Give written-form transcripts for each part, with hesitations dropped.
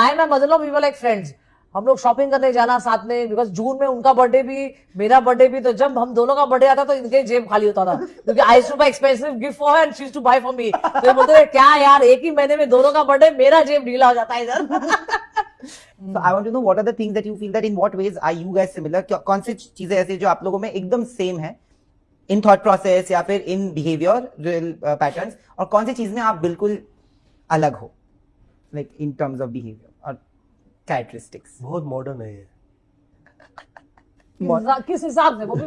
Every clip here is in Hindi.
आई मैं mother we were like friends. हम लोग शॉपिंग करने जाना साथ में, बिकॉज जून में उनका बर्थडे भी मेरा बर्थडे भी, तो जब हम दोनों का बर्थडे आता तो इनके जेब खाली होता था, क्योंकि I used to buy expensive gift for her and she used to buy for me. तो ये बोलते थे क्या यार, एक ही महीने में दोनों का बर्थडे, मेरा जेब ढीला हो जाता है इधर। So I want to know what are the things that you feel that in what ways are you guys similar? कौन सी चीजें ऐसी जो आप लोगों में एकदम सेम है इन थॉट प्रोसेस या फिर इन बिहेवियर रियल पैटर्न्स, और कौन सी चीज में आप बिल्कुल अलग हो, like in terms of behaviour और कैरेक्टरिस्टिक्स? बहुत मॉडर्न है ये। किस हिसाब से वो भी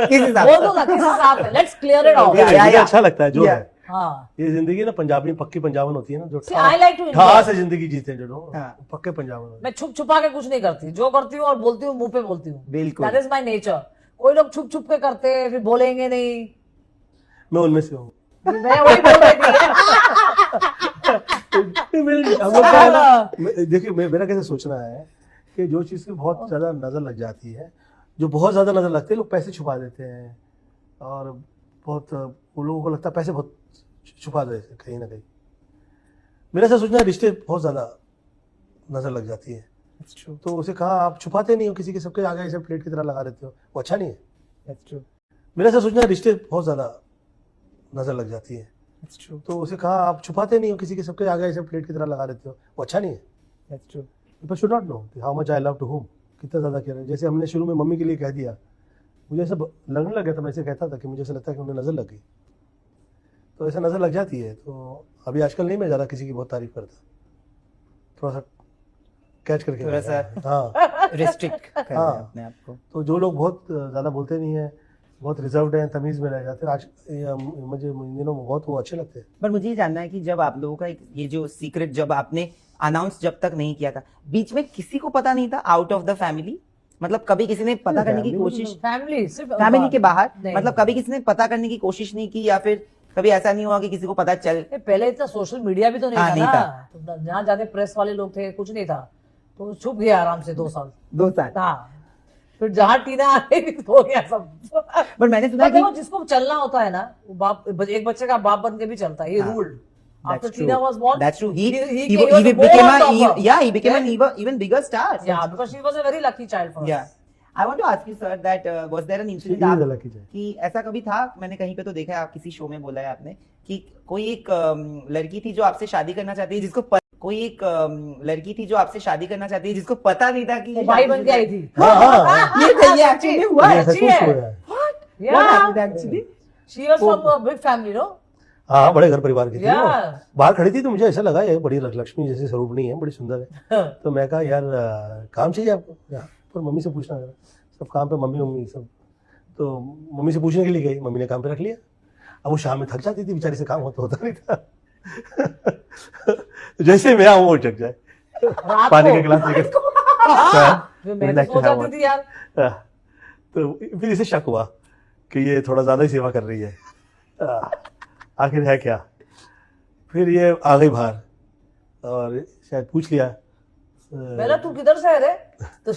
किस हिसाब बोल दो ना, किस हिसाब से, लेट्स क्लियर इट आउट। मुझे अच्छा लगता है जो है हाँ, ये जिंदगी ना पंजाबी पक्की पंजाबन होती है ना, जो I like to enjoy. ठास से जिंदगी जीते हैं जो लोग, हाँ। पक्के पंजाबन होते हैं। मैं छुप छुपा के कुछ नहीं करती, जो करती हूँ और बोलती हूँ मुंह पे बोलती हूँ, बिल्कुल। That is my nature. कोई लोग छुप छुप के करते हैं, फिर बोलेंगे नहीं, मैं उनमें से हूँ। मैं वही बोल रही थी। हम लोग क्या है ना, देखिए मेरा कैसे सोचना है कि जो चीज़ की बहुत ज़्यादा नज़र लग जाती है, जो बहुत ज़्यादा नज़र लगती है, लोग पैसे छुपा देते हैं, और बहुत उन लोगों को लगता है पैसे बहुत छुपा देते हैं कहीं ना कहीं। मेरा ऐसा सोचना है, रिश्ते बहुत ज़्यादा नज़र लग जाती है, तो उसे कहा आप छुपाते नहीं हो किसी के, सबके आगे ऐसे प्लेट की तरह लगा देते हो, वो अच्छा नहीं है। मेरा ऐसा सोचना है, रिश्ते बहुत ज़्यादा नज़र लग जाती है, तो उसे कहा आप छुपाते नहीं हो किसी के, सबके आगे ऐसे प्लेट की तरह लगा देते हो, वो अच्छा नहीं है। People should not know how much I love to home, कितना ज़्यादा कह रहे हैं। जैसे हमने शुरू में मम्मी के लिए कह दिया, मुझे ऐसा लगने लग गया था, मैं ऐसे कहता था कि मुझे ऐसा लगता है कि उन्हें नज़र लग गई, तो ऐसा नज़र लग जाती है। तो अभी आजकल नहीं मैं ज़्यादा किसी की बहुत तारीफ करता, थोड़ा सा कैच करके, थोड़ा सा हाँ रिस्ट्रिक्ट कर रहे हैं हाँ। अपने आप को। तो जो लोग बहुत ज़्यादा बोलते नहीं हैं, बहुत रिजर्व्ड हैं, तमीज़ में रह जाते हैं, आज मुझे इन दिनों बहुत वो अच्छे लगते हैं। पर मुझे ये जानना है कि जब आप लोगों का ये जो सीक्रेट जब आपने अनाउंस जब तक नहीं किया था, बीच में किसी को पता नहीं था आउट ऑफ द फैमिली? मतलब कभी किसी ने पता करने की कोशिश, फैमिली सिर्फ फैमिली के बाहर, नहीं। मतलब कभी किसी ने पता करने की कोशिश नहीं की, या फिर कभी ऐसा नहीं हुआ कि किसी को पता चल? पहले इतना सोशल मीडिया भी तो नहीं हाँ, था नहीं ना, तो जहाँ जाते प्रेस वाले लोग थे, कुछ नहीं था, तो छुप गया आराम से 2 साल। 2 साल। हाँ, फिर जहाँ टीना आ गई तो हो गया सब। पर मैंने सुना देखो कि जिसको चलना होता है ना, वो बाप, एक बच्चे का बाप बन के भी चलता है, ये ruled. After That's true. Tina was born, That's true. He was became born a topper. he became an even bigger star. Yeah, because she was a very lucky child for us. Yeah. I want to ask you, sir, that was there an incident She is a lucky child. कि ऐसा कभी था, मैंने कहीं पे तो देखा है, आप किसी शो में बोला है आपने कि कोई एक लड़की थी जो आपसे शादी करना चाहती है, जिसको कोई एक लड़की थी जो आपसे शादी करना चाहती है, जिसको पता नहीं था कि वो भाई बन के आई थी। ये एक्चुअली हुआ है। अच्छी है। What Yeah. happened actually? She was from a big family, no? हाँ, बड़े घर परिवार की थी वो। Yeah. बाहर खड़ी थी तो मुझे ऐसा लगा ये बड़ी लक्ष्मी जैसी स्वरूपणी है, बड़ी सुंदर है। तो मैं कहा यार काम चाहिए आपको? पर मम्मी से पूछना है, सब काम पे मम्मी सब, तो मम्मी से पूछने के लिए गई, मम्मी ने काम पे रख लिया। अब वो शाम में थक जाती थी बेचारी से, काम होता नहीं था। जैसे मैं आऊँ वो जग जाए, पानी का गिलास लेकर। मैं तो सो जाती थी यार। तो फिर इसे शक हुआ कि ये थोड़ा ज्यादा ही सेवा कर रही है, आखिर है क्या। फिर ये आ गई बाहर और शायद पूछ लिया, मैंने तू किधर से है रे? तो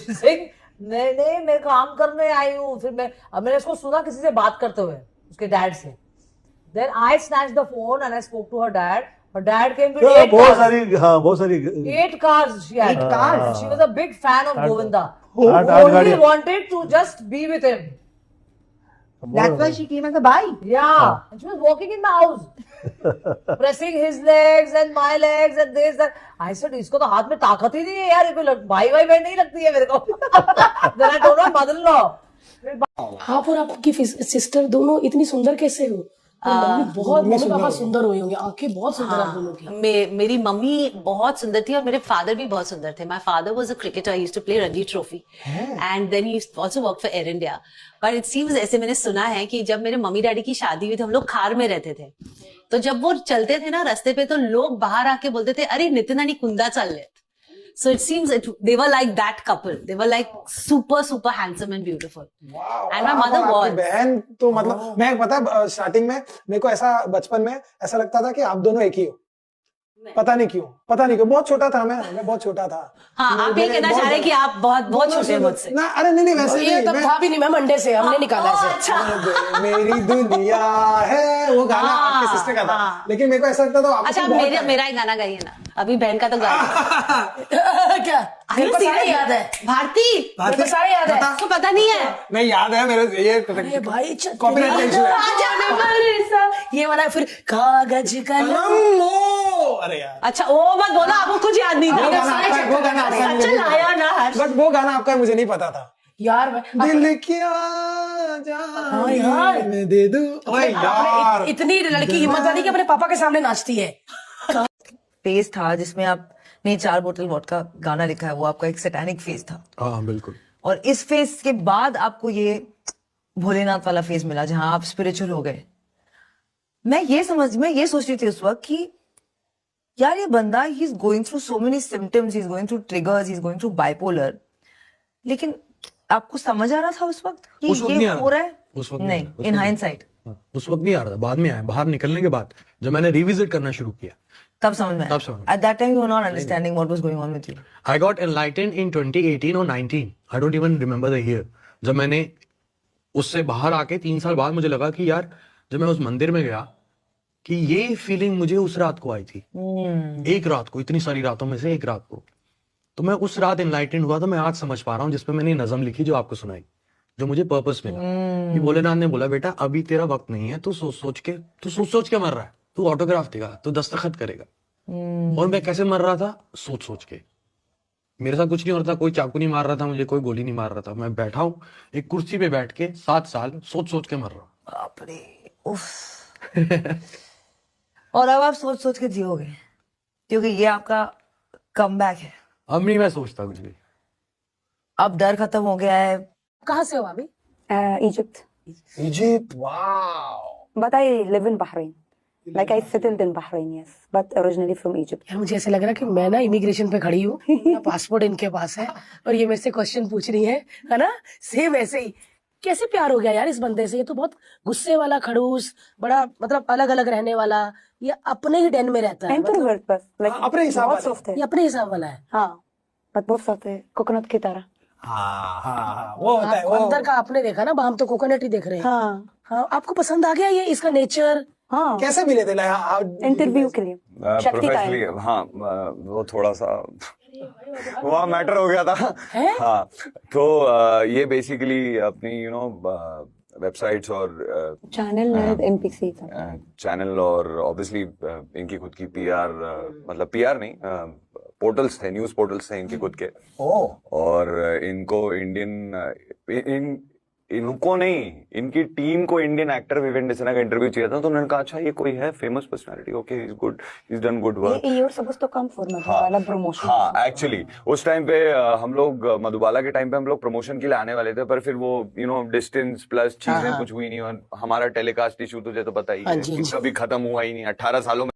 नहीं मैं काम करने आई हूँ। फिर मैंने इसको सुना किसी से बात करते हुए, उसके डैड से। Then I snatched the phone and I spoke to her dad. Her dad came with 8 बहुत cars. सारी, हाँ बहुत सारी 8 cars she had. 8 cars? She was a big fan of Govinda. आठ Only गाड़ियाँ। wanted to just be with him. That's why she came as a bike. Yeah. And she was walking in my house. Pressing his legs and my legs and this that. I said, इसको तो हाथ में ताकत ही नहीं है यार, ये कोई भाई नहीं लगती है मेरे को। Then I told my mother-in-law. आप और आपकी सिस्टर दोनों इतनी सुंदर कैसे हो? मम्मी पापा सुंदर हुए होंगे, आंखें बहुत सुंदर आप दोनों की। मेरी मम्मी बहुत सुंदर थी और मेरे फादर भी बहुत सुंदर थे। My father was a cricketer, he used to play Ranji trophy and then he also work for Air India. But it seems, ऐसे मैंने सुना है कि जब मेरे मम्मी डैडी की शादी हुई थी, हम लोग खार में रहते थे, तो जब वो चलते थे ना रास्ते पे, तो लोग बाहर आके बोलते थे, अरे नितिन आणि कुंदा चालले। So it seems they were like that couple. They were like super handsome and beautiful. Wow, and my mother आपकी was. बहन तो मतलब मैं पता है स्टार्टिंग में मेरे को ऐसा बचपन में ऐसा लगता था कि आप दोनों एक ही हो, पता नहीं क्यों बहुत छोटा था मैं बहुत छोटा था। हाँ, आप ये कहना चाह रहे हैं कि आप बहुत छोटे हैं मुझसे। ना, अरे नहीं वैसे ये नहीं, तब था भी नहीं, मैं मंडे से हमने निकाला इसे। अच्छा मेरी दुनिया है वो गाना आपके सिस्टर का था, लेकिन मेरे को ऐसा लगता था आपको अच्छा, बहुत मेरा ही गाना गाइए ना, अभी बहन का तो गाइए। क्या मेरे को सारे याद है, भारती, मेरे को सारे याद है। आपको पता नहीं है? नहीं याद है मेरे ये अरे भाई कॉपीराइट का इशू है। ये वाला, फिर कागज कलम। अरे यार अच्छा, वो मत बोलो, आपको कुछ याद नहीं वो था। गाना आपका है, वो गाना आपका है, मुझे अच्छा नहीं लाया ना हर्ष। बट वो गाना आपका है, मुझे नहीं पता था। यार दिल क्या हाँ जान यार। मैं दे दूं। ओए यार इतनी लड़की हिम्मत वाली कि अपने पापा के सामने नाचती है। फेज था जिसमें आपने 4 बोतल वोडका गाना लिखा है, वो आपका एक सैटेनिक फेज था। हाँ बिल्कुल। और इस फेज के बाद आपको ये भोलेनाथ वाला फेज मिला जहां आप स्पिरिचुअल हो गए। मैं ये सोच रही थी उस वक्त कि यार ये बंदा he is going through so many symptoms, he is going through triggers, he is going through bipolar, लेकिन आपको समझ आ रहा था उस वक्त कि उस वक्त नहीं ये आ रहा हो था। रहा है? उस वक्त नहीं, उस इन वक्त हाइंडसाइट उस वक्त नहीं आ रहा था, बाद में आया, बाहर निकलने के बाद जब मैंने रिविजिट करना शुरू किया तब समझ में तब समझ में। At that time you were not understanding what was going on with you. I got enlightened in 2018 or 19. I don't even remember the year. जब मैंने उससे बाहर आके 3 साल बाद मुझे लगा कि यार जब मैं उस मंदिर में गया कि ये फीलिंग मुझे उस रात को आई थी। एक रात को, इतनी सारी रातों में से एक रात को। तो मैं उस रात एनलाइटेंड हुआ, तो मैं आज समझ पा रहा हूँ, जिसपे मैंने नज़म लिखी जो आपको सुनाई, जो मुझे पर्पस मिला। कि भोलेनाथ ने बोला बेटा अभी तेरा वक्त नहीं है, तू सोच सोच के मर रहा है, तू ऑटोग्राफ देगा, तू दस्तखत करेगा। और मैं कैसे मर रहा था? सोच के। मेरे साथ कुछ नहीं हो रहा था, कोई चाकू नहीं मार रहा था मुझे, कोई गोली नहीं मार रहा था। मैं बैठा हूँ एक कुर्सी पे बैठ के 7 साल सोच के मर रहा हूँ। बाप रे, उफ। और अब आप सोच के जियोगे क्योंकि ये आपका कमबैक है। अब नहीं मैं सोचता कुछ भी। अब डर खत्म हो गया है। कहाँ से हो अभी? Egypt. Egypt, wow. But I live in Bahrain. Like I settled in Bahrain, yes. But originally from Egypt. यार मुझे ऐसे लग रहा है कि मैं ना इमिग्रेशन पे खड़ी हूँ, मेरा पासपोर्ट इनके पास है और ये मेरे से क्वेश्चन पूछ रही है ना? सेम ऐसे ही। कैसे प्यार हो गया यार इस बंदे से? ये तो बहुत गुस्से वाला, खड़ूस, बड़ा मतलब अलग अलग रहने वाला, ये अपने ही den में रहता है। Introvert बस. Like अपने हिसाब बहुत वाले। soft है. ये अपने हिसाब वाला है। हाँ. But बहुत soft है. Coconut की तरह. हाँ वो होता है आपको वो। अंदर का आपने देखा ना, हम तो कोकोनट ही देख रहे हैं। हाँ. हाँ, आपको पसंद आ गया ये इसका नेचर? हाँ. कैसे मिले थे? लाइक इंटरव्यू के लिए. शक्ति का प्रोफेशनली है. हाँ, वो थोड़ा सा वहाँ मैटर हो गया था। हाँ, तो ये बेसिकली अपनी वेबसाइट्स और चैनल है MPC का. चैनल और ऑब्वियसली इनकी खुद की पीआर, मतलब पीआर नहीं, पोर्टल्स थे, न्यूज पोर्टल्स थे इनके खुद के। और इनको इनको नहीं, इनकी टीम को इंडियन एक्टर विवेक डिसना का इंटरव्यू चाहिए था, तो उन्होंने कहा अच्छा ये कोई है famous personality, okay he is good, he is done good work. ये सपोज तो कम फॉर वाला प्रमोशन. हाँ, एक्चुअली उस टाइम पे हम लोग मधुबाला के टाइम पे हम लोग प्रमोशन के लिए आने वाले थे, पर फिर वो डिस्टेंस प्लस चीजें कुछ हुई नहीं, और हमारा टेलीकास्ट इशू तुझे तो पता ही है कि कभी खत्म हुआ ही नहीं 18 सालों में।